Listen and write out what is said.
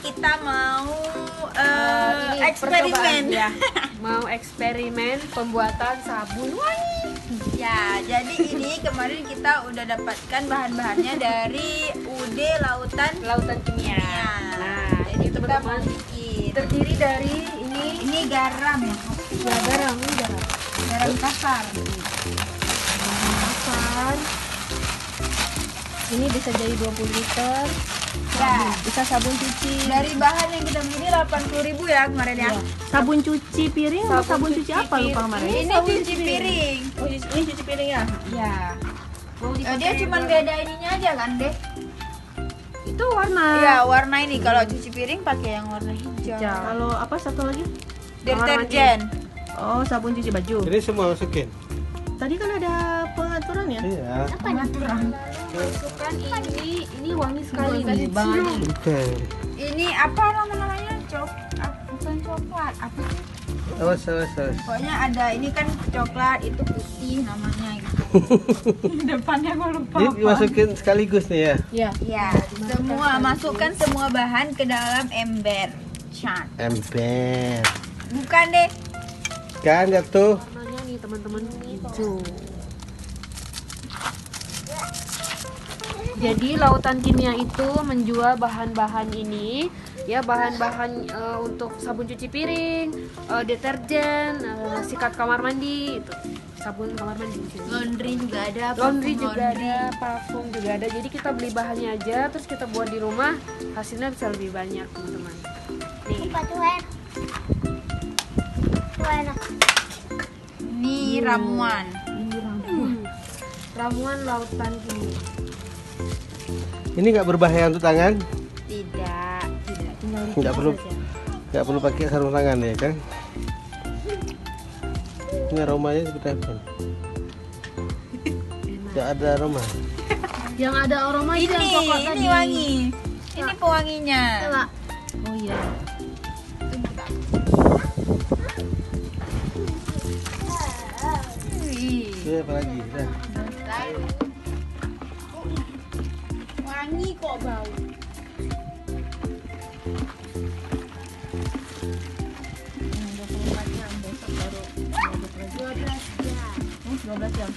kita mau Ini eksperimen. percobaan, ya. Mau eksperimen pembuatan sabun wangi. Ya, jadi ini kemarin kita udah dapatkan bahan-bahannya dari UD Lautan Kimia. Kimia. Nah, Jadi ini kita mau teman-teman bikin. terdiri dari Ini garam ya, ya garam. garam kasar. Makan. Ini bisa jadi 20 liter. Ya, Bisa sabun cuci. dari bahan yang kita beli ini 80.000 ya kemarin ya. Sabun cuci piring atau sabun cuci apa piring. lupa kemarin? Ini cuci piring. Oh, ini cuci piring ya? Ya. Mau Dia dipakai cuma buat- beda ininya aja kan deh. Itu warna. Iya, warna ini kalau cuci piring pakai yang warna hijau. Kalau apa satu lagi? Deterjen. Oh, sabun cuci baju. Ini semua masukin. Tadi kan ada pengaturannya. Iya. Masukkan ini wangi sekali nih. Oke. Ini apa namanya? Bukan coklat, apa sih? Awas. Pokoknya ada ini kan coklat, itu putih namanya gitu. Depannya gue lupa. Ini dimasukin sekaligus nih ya. Ya. Ya, masukkan semua bahan ke dalam ember. Cat. Ember. Bukan deh. Kan jatuh. Warnanya nih teman-teman hijau. Jadi Lautan Kimia itu menjual bahan-bahan ini, ya bahan-bahan untuk sabun cuci piring, deterjen, sikat kamar mandi, itu sabun kamar mandi. Laundry juga ada. Laundry parfum juga ada, parfum juga ada. Jadi kita beli bahannya aja, terus kita buat di rumah, hasilnya bisa lebih banyak teman-teman. Nih. Ini ramuan. Ramuan Lautan Kimia. Ini nggak berbahaya untuk tangan? Tidak. Tinggal Nggak perlu. Nggak perlu pakai sarung tangan ya kan? Ini aromanya seperti apa? Nggak ada aroma. Yang ada aroma itu yang coklat tadi. Ini wangi. Ini pewanginya. Oh iya. Wih, Ini apa lagi? Dah. wangi kok bau. Oh, 12 jam.